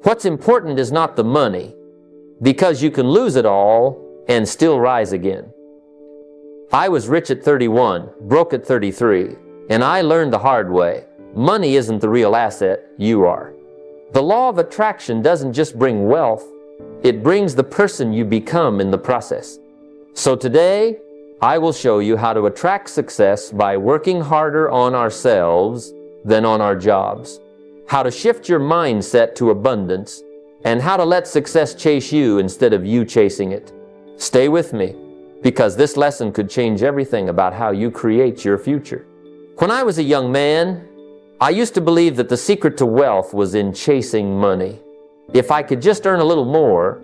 What's important is not the money, because you can lose it all and still rise again. I was rich at 31, broke at 33, and I learned the hard way. Money isn't the real asset, you are. The law of attraction doesn't just bring wealth, it brings the person you become in the process. So today, I will show you how to attract success by working harder on ourselves than on our jobs, how to shift your mindset to abundance, and how to let success chase you instead of you chasing it. Stay with me, because this lesson could change everything about how you create your future. When I was a young man, I used to believe that the secret to wealth was in chasing money. If I could just earn a little more,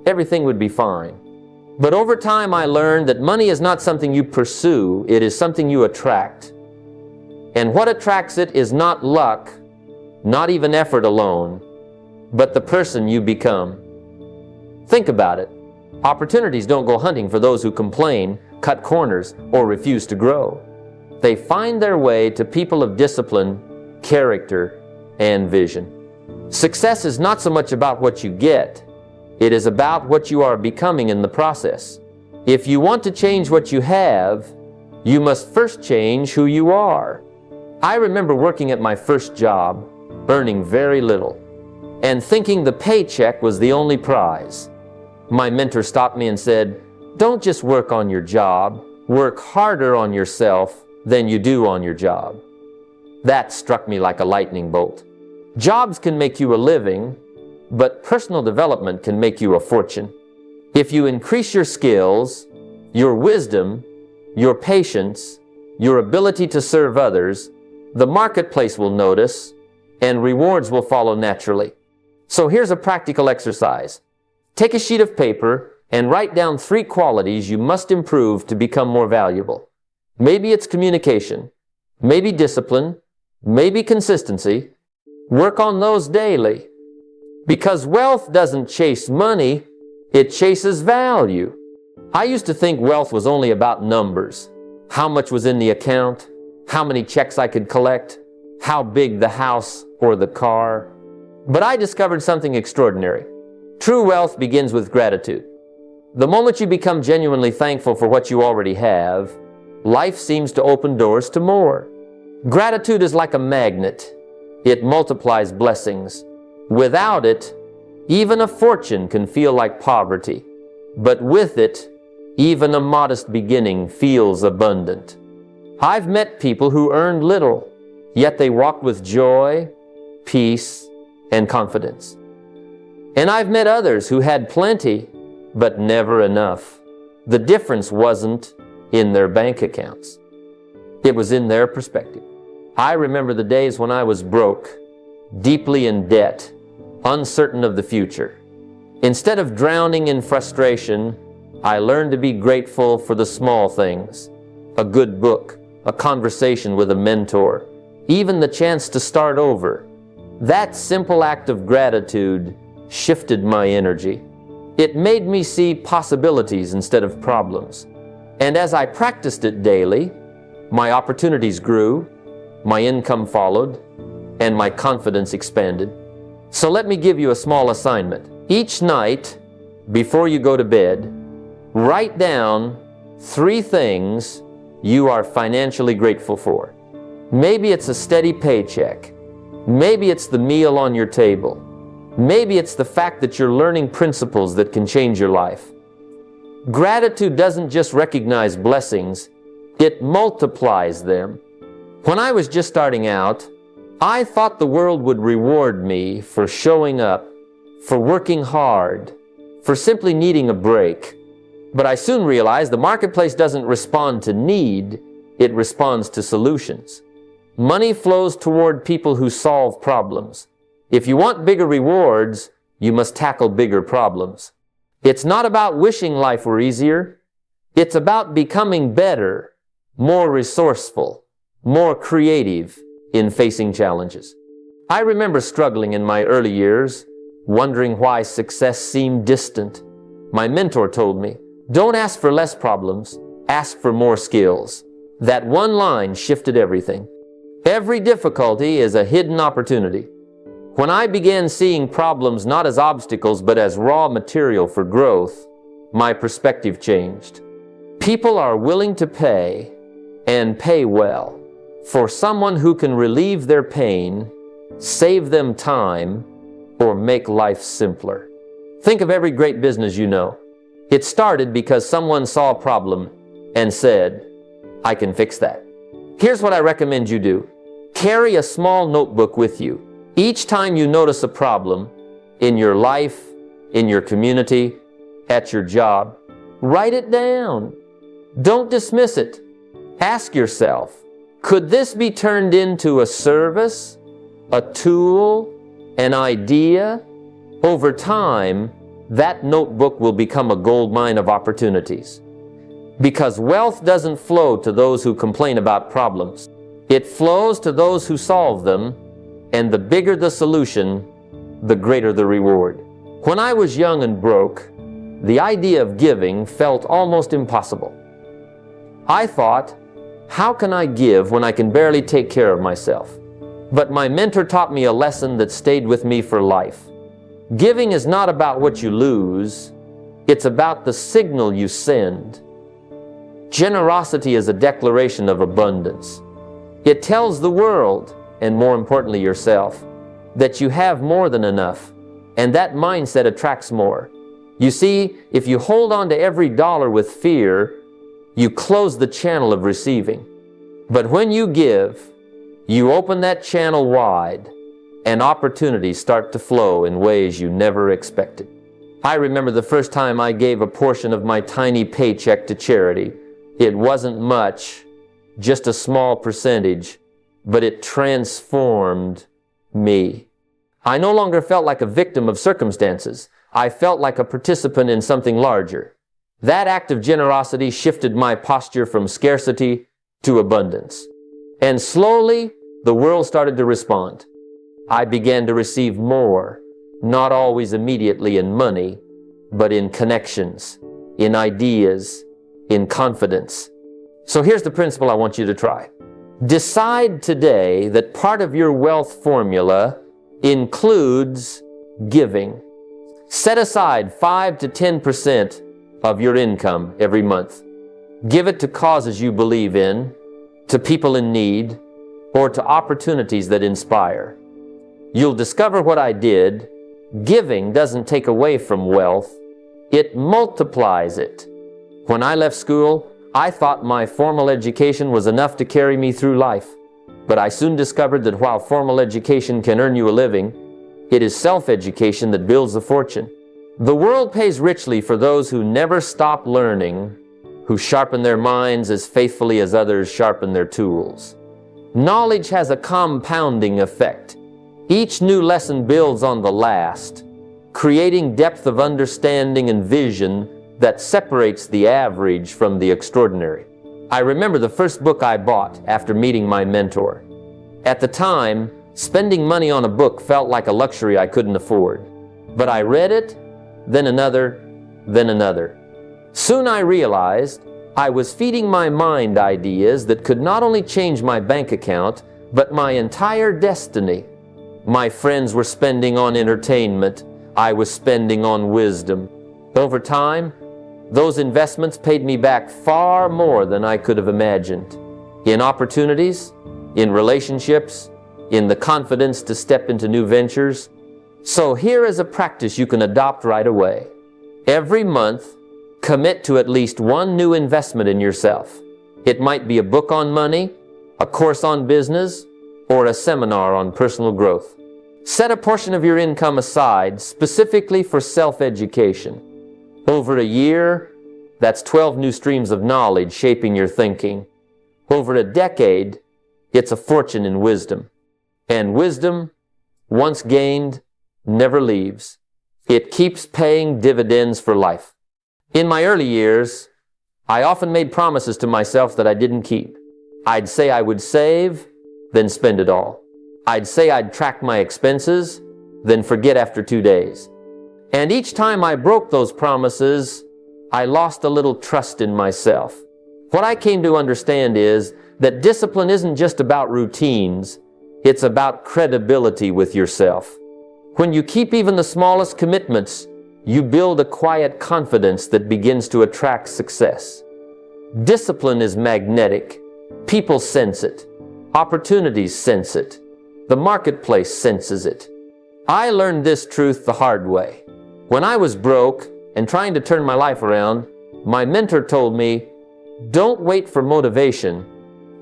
everything would be fine. But over time I learned that money is not something you pursue, it is something you attract. And what attracts it is not luck, not even effort alone, but the person you become. Think about it. Opportunities don't go hunting for those who complain, cut corners, or refuse to grow. They find their way to people of discipline, character, and vision. Success is not so much about what you get, it is about what you are becoming in the process. If you want to change what you have, you must first change who you are. I remember working at my first job, earning very little, and thinking the paycheck was the only prize. My mentor stopped me and said, "Don't just work on your job, work harder on yourself than you do on your job." That struck me like a lightning bolt. Jobs can make you a living, but personal development can make you a fortune. If you increase your skills, your wisdom, your patience, your ability to serve others, the marketplace will notice, and rewards will follow naturally. So here's a practical exercise. Take a sheet of paper and write down 3 qualities you must improve to become more valuable. Maybe it's communication, maybe discipline, maybe consistency. Work on those daily. Because wealth doesn't chase money, it chases value. I used to think wealth was only about numbers. How much was in the account, how many checks I could collect, how big the house or the car. But I discovered something extraordinary. True wealth begins with gratitude. The moment you become genuinely thankful for what you already have, life seems to open doors to more. Gratitude is like a magnet. It multiplies blessings. Without it, even a fortune can feel like poverty. But with it, even a modest beginning feels abundant. I've met people who earned little, yet they walked with joy, peace, and confidence. And I've met others who had plenty, but never enough. The difference wasn't in their bank accounts. It was in their perspective. I remember the days when I was broke, deeply in debt, uncertain of the future. Instead of drowning in frustration, I learned to be grateful for the small things. A good book, a conversation with a mentor, even the chance to start over. That simple act of gratitude shifted my energy. It made me see possibilities instead of problems. And as I practiced it daily, my opportunities grew, my income followed, and my confidence expanded. So let me give you a small assignment. Each night, before you go to bed, write down 3 things you are financially grateful for. Maybe it's a steady paycheck. Maybe it's the meal on your table. Maybe it's the fact that you're learning principles that can change your life. Gratitude doesn't just recognize blessings, it multiplies them. When I was just starting out, I thought the world would reward me for showing up, for working hard, for simply needing a break. But I soon realized the marketplace doesn't respond to need, it responds to solutions. Money flows toward people who solve problems. If you want bigger rewards, you must tackle bigger problems. It's not about wishing life were easier. It's about becoming better, more resourceful, more creative in facing challenges. I remember struggling in my early years, wondering why success seemed distant. My mentor told me, "Don't ask for less problems, ask for more skills." That one line shifted everything. Every difficulty is a hidden opportunity. When I began seeing problems not as obstacles but as raw material for growth, my perspective changed. People are willing to pay, and pay well, for someone who can relieve their pain, save them time, or make life simpler. Think of every great business you know. It started because someone saw a problem and said, "I can fix that." Here's what I recommend you do. Carry a small notebook with you. Each time you notice a problem in your life, in your community, at your job, write it down. Don't dismiss it. Ask yourself, could this be turned into a service, a tool, an idea? Over time, that notebook will become a goldmine of opportunities. Because wealth doesn't flow to those who complain about problems. It flows to those who solve them, and the bigger the solution, the greater the reward. When I was young and broke, the idea of giving felt almost impossible. I thought, how can I give when I can barely take care of myself? But my mentor taught me a lesson that stayed with me for life. Giving is not about what you lose, it's about the signal you send. Generosity is a declaration of abundance. It tells the world, and more importantly yourself, that you have more than enough, and that mindset attracts more. You see, if you hold on to every dollar with fear, you close the channel of receiving. But when you give, you open that channel wide, and opportunities start to flow in ways you never expected. I remember the first time I gave a portion of my tiny paycheck to charity. It wasn't much, just a small percentage, but it transformed me. I no longer felt like a victim of circumstances. I felt like a participant in something larger. That act of generosity shifted my posture from scarcity to abundance. And slowly, the world started to respond. I began to receive more, not always immediately in money, but in connections, in ideas, in confidence. So here's the principle I want you to try. Decide today that part of your wealth formula includes giving. Set aside 5 to 10% of your income every month. Give it to causes you believe in, to people in need, or to opportunities that inspire. You'll discover what I did. Giving doesn't take away from wealth, it multiplies it. When I left school, I thought my formal education was enough to carry me through life. But I soon discovered that while formal education can earn you a living, it is self-education that builds a fortune. The world pays richly for those who never stop learning, who sharpen their minds as faithfully as others sharpen their tools. Knowledge has a compounding effect. Each new lesson builds on the last, creating depth of understanding and vision that separates the average from the extraordinary. I remember the first book I bought after meeting my mentor. At the time, spending money on a book felt like a luxury I couldn't afford. But I read it, then another, then another. Soon I realized I was feeding my mind ideas that could not only change my bank account, but my entire destiny. My friends were spending on entertainment. I was spending on wisdom. Over time, those investments paid me back far more than I could have imagined. In opportunities, in relationships, in the confidence to step into new ventures. So here is a practice you can adopt right away. Every month, commit to at least one new investment in yourself. It might be a book on money, a course on business, or a seminar on personal growth. Set a portion of your income aside specifically for self-education. Over a year, that's 12 new streams of knowledge shaping your thinking. Over a decade, it's a fortune in wisdom. And wisdom, once gained, never leaves. It keeps paying dividends for life. In my early years, I often made promises to myself that I didn't keep. I'd say I would save, then spend it all. I'd say I'd track my expenses, then forget after 2 days. And each time I broke those promises, I lost a little trust in myself. What I came to understand is that discipline isn't just about routines, it's about credibility with yourself. When you keep even the smallest commitments, you build a quiet confidence that begins to attract success. Discipline is magnetic. People sense it. Opportunities sense it. The marketplace senses it. I learned this truth the hard way. When I was broke and trying to turn my life around, my mentor told me, "Don't wait for motivation.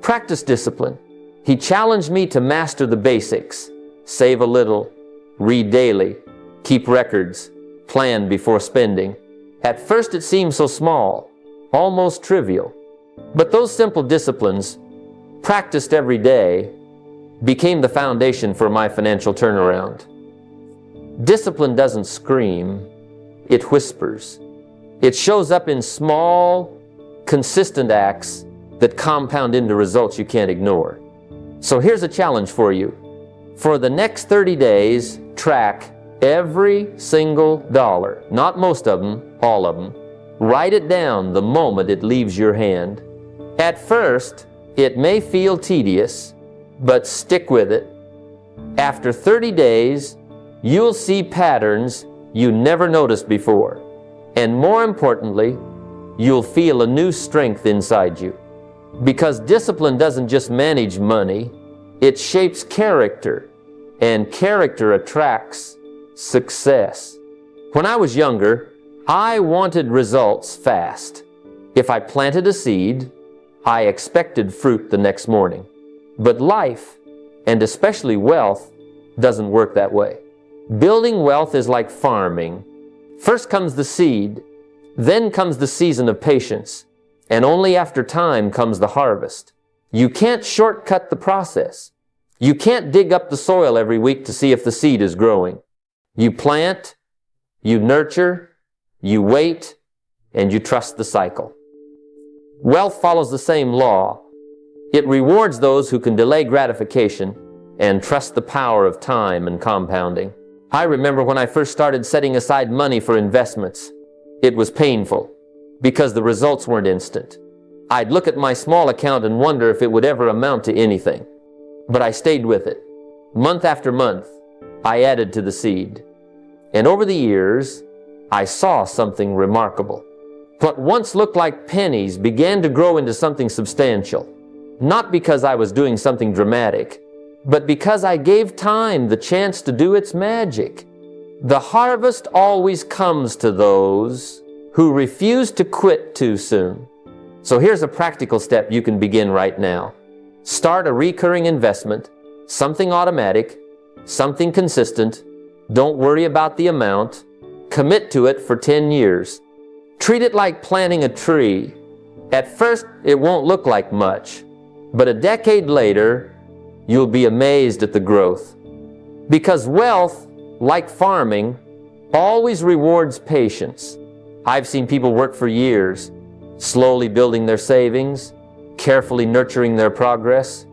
Practice discipline." He challenged me to master the basics. Save a little, read daily, keep records, plan before spending. At first it seemed so small, almost trivial. But those simple disciplines, practiced every day, became the foundation for my financial turnaround. Discipline doesn't scream, it whispers. It shows up in small, consistent acts that compound into results you can't ignore. So here's a challenge for you. For the next 30 days, track every single dollar, not most of them, all of them. Write it down the moment it leaves your hand. At first, it may feel tedious, but stick with it. After 30 days, you'll see patterns you never noticed before. And more importantly, you'll feel a new strength inside you. Because discipline doesn't just manage money, it shapes character, and character attracts success. When I was younger, I wanted results fast. If I planted a seed, I expected fruit the next morning. But life, and especially wealth, doesn't work that way. Building wealth is like farming. First comes the seed, then comes the season of patience, and only after time comes the harvest. You can't shortcut the process. You can't dig up the soil every week to see if the seed is growing. You plant, you nurture, you wait, and you trust the cycle. Wealth follows the same law. It rewards those who can delay gratification and trust the power of time and compounding. I remember when I first started setting aside money for investments. It was painful because the results weren't instant. I'd look at my small account and wonder if it would ever amount to anything. But I stayed with it. Month after month, I added to the seed. And over the years, I saw something remarkable. What once looked like pennies began to grow into something substantial. Not because I was doing something dramatic, but because I gave time the chance to do its magic. The harvest always comes to those who refuse to quit too soon. So here's a practical step you can begin right now. Start a recurring investment, something automatic, something consistent. Don't worry about the amount. Commit to it for 10 years. Treat it like planting a tree. At first, it won't look like much, but a decade later, you'll be amazed at the growth. Because wealth, like farming, always rewards patience. I've seen people work for years, slowly building their savings, carefully nurturing their progress,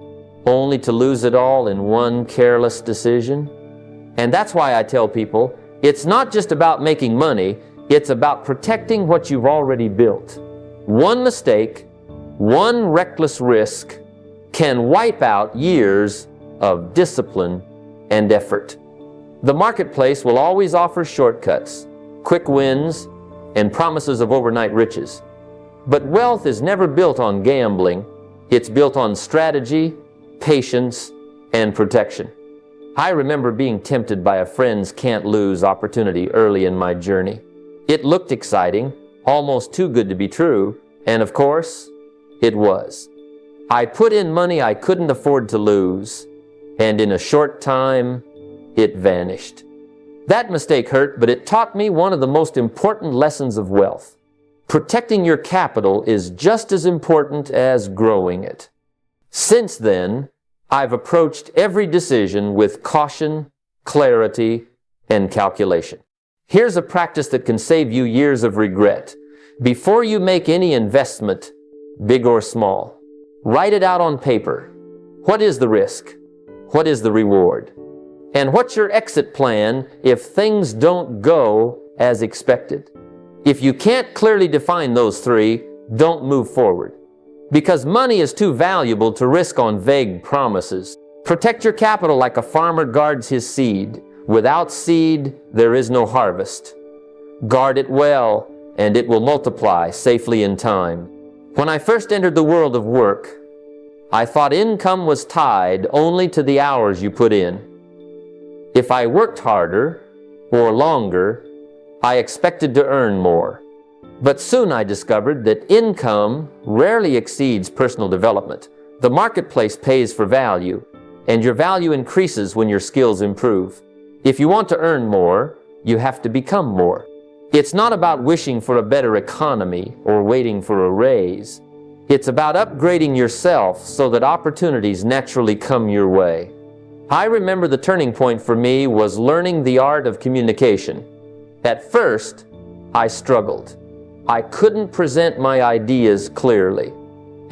only to lose it all in one careless decision. And that's why I tell people, it's not just about making money, it's about protecting what you've already built. One mistake, one reckless risk can wipe out years of discipline and effort. The marketplace will always offer shortcuts, quick wins, and promises of overnight riches. But wealth is never built on gambling. It's built on strategy, patience, and protection. I remember being tempted by a friend's can't-lose opportunity early in my journey. It looked exciting, almost too good to be true, and of course, it was. I put in money I couldn't afford to lose, and in a short time, it vanished. That mistake hurt, but it taught me one of the most important lessons of wealth. Protecting your capital is just as important as growing it. Since then, I've approached every decision with caution, clarity, and calculation. Here's a practice that can save you years of regret. Before you make any investment, big or small, write it out on paper. What is the risk? What is the reward? And what's your exit plan if things don't go as expected? If you can't clearly define those three, don't move forward. Because money is too valuable to risk on vague promises. Protect your capital like a farmer guards his seed. Without seed, there is no harvest. Guard it well, and it will multiply safely in time. When I first entered the world of work, I thought income was tied only to the hours you put in. If I worked harder or longer, I expected to earn more. But soon I discovered that income rarely exceeds personal development. The marketplace pays for value, and your value increases when your skills improve. If you want to earn more, you have to become more. It's not about wishing for a better economy or waiting for a raise. It's about upgrading yourself so that opportunities naturally come your way. I remember the turning point for me was learning the art of communication. At first, I struggled. I couldn't present my ideas clearly,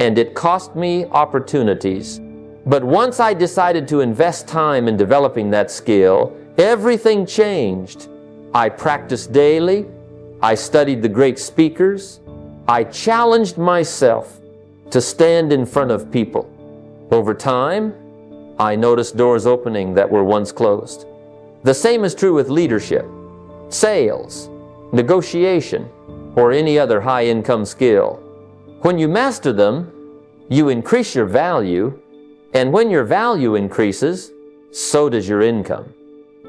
and it cost me opportunities. But once I decided to invest time in developing that skill, everything changed. I practiced daily. I studied the great speakers. I challenged myself to stand in front of people. Over time, I noticed doors opening that were once closed. The same is true with leadership, sales, negotiation, or any other high-income skill. When you master them, you increase your value, and when your value increases, so does your income.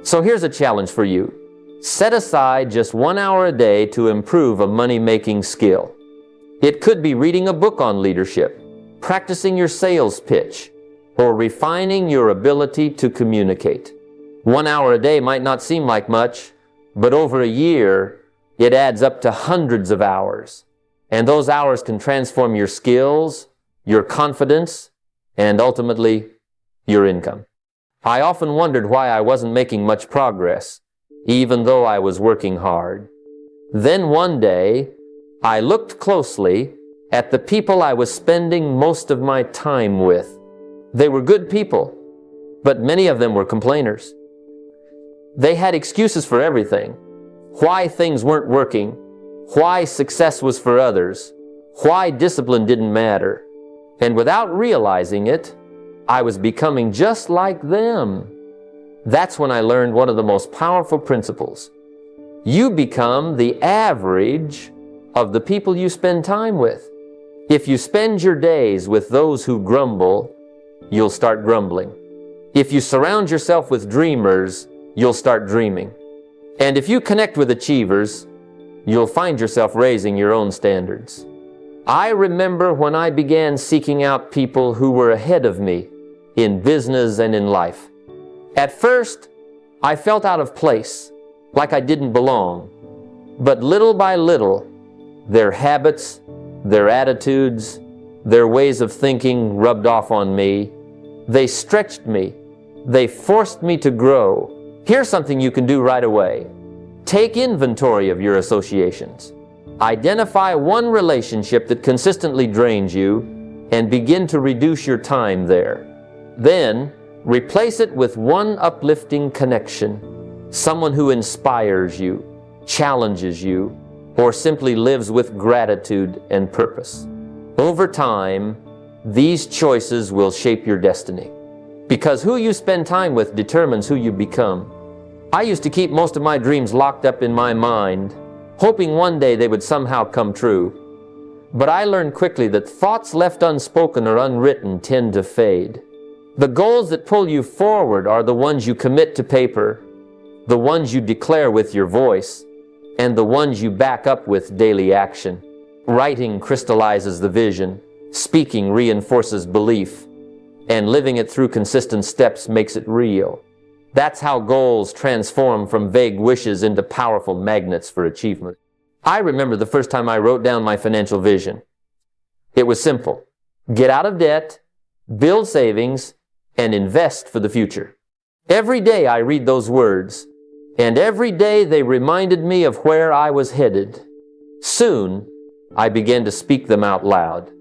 So here's a challenge for you. Set aside just 1 hour a day to improve a money-making skill. It could be reading a book on leadership, practicing your sales pitch, or refining your ability to communicate. 1 hour a day might not seem like much, but over a year, it adds up to hundreds of hours. And those hours can transform your skills, your confidence, and ultimately, your income. I often wondered why I wasn't making much progress, even though I was working hard. Then one day, I looked closely at the people I was spending most of my time with. They were good people, but many of them were complainers. They had excuses for everything. Why things weren't working, why success was for others, why discipline didn't matter. And without realizing it, I was becoming just like them. That's when I learned one of the most powerful principles. You become the average of the people you spend time with. If you spend your days with those who grumble, you'll start grumbling. If you surround yourself with dreamers, you'll start dreaming. And if you connect with achievers, you'll find yourself raising your own standards. I remember when I began seeking out people who were ahead of me in business and in life. At first, I felt out of place, like I didn't belong. But little by little, their habits, their attitudes, their ways of thinking rubbed off on me. They stretched me. They forced me to grow. Here's something you can do right away. Take inventory of your associations. Identify one relationship that consistently drains you and begin to reduce your time there. Then, replace it with one uplifting connection. Someone who inspires you, challenges you, or simply lives with gratitude and purpose. Over time, these choices will shape your destiny. Because who you spend time with determines who you become. I used to keep most of my dreams locked up in my mind, hoping one day they would somehow come true. But I learned quickly that thoughts left unspoken or unwritten tend to fade. The goals that pull you forward are the ones you commit to paper, the ones you declare with your voice, and the ones you back up with daily action. Writing crystallizes the vision, speaking reinforces belief, and living it through consistent steps makes it real. That's how goals transform from vague wishes into powerful magnets for achievement. I remember the first time I wrote down my financial vision. It was simple. Get out of debt, build savings, and invest for the future. Every day I read those words, and every day they reminded me of where I was headed. Soon, I began to speak them out loud.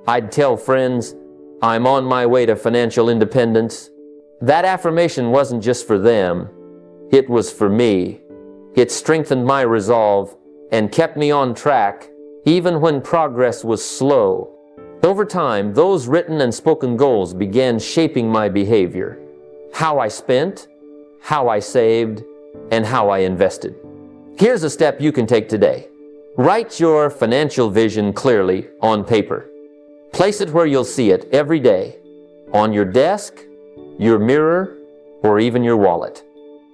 I'd tell friends, I'm on my way to financial independence. That affirmation wasn't just for them, it was for me. It strengthened my resolve and kept me on track even when progress was slow. Over time, those written and spoken goals began shaping my behavior. How I spent, how I saved, and how I invested. Here's a step you can take today. Write your financial vision clearly on paper. Place it where you'll see it every day, on your desk, your mirror, or even your wallet.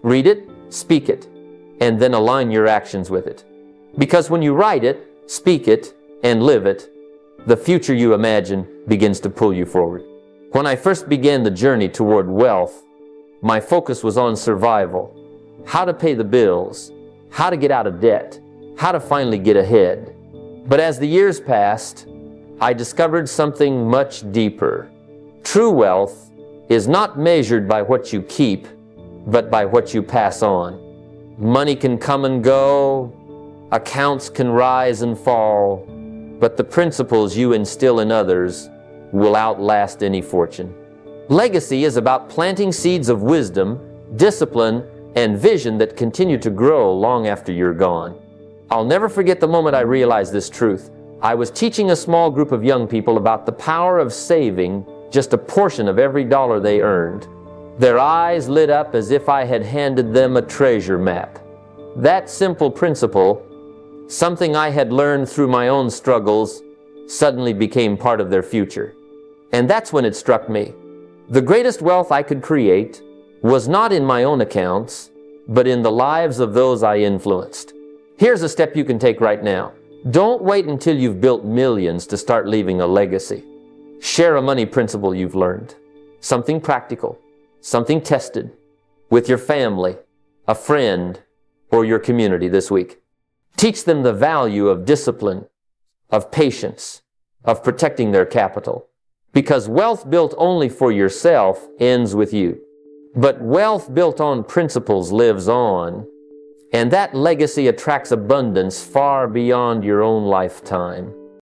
Read it, speak it, and then align your actions with it. Because when you write it, speak it, and live it, the future you imagine begins to pull you forward. When I first began the journey toward wealth, my focus was on survival, how to pay the bills, how to get out of debt, how to finally get ahead. But as the years passed, I discovered something much deeper. True wealth is not measured by what you keep, but by what you pass on. Money can come and go, accounts can rise and fall, but the principles you instill in others will outlast any fortune. Legacy is about planting seeds of wisdom, discipline, and vision that continue to grow long after you're gone. I'll never forget the moment I realized this truth. I was teaching a small group of young people about the power of saving just a portion of every dollar they earned. Their eyes lit up as if I had handed them a treasure map. That simple principle, something I had learned through my own struggles, suddenly became part of their future. And that's when it struck me. The greatest wealth I could create was not in my own accounts, but in the lives of those I influenced. Here's a step you can take right now. Don't wait until you've built millions to start leaving a legacy. Share a money principle you've learned, something practical, something tested, with your family, a friend, or your community this week. Teach them the value of discipline, of patience, of protecting their capital. Because wealth built only for yourself ends with you. But wealth built on principles lives on, and that legacy attracts abundance far beyond your own lifetime.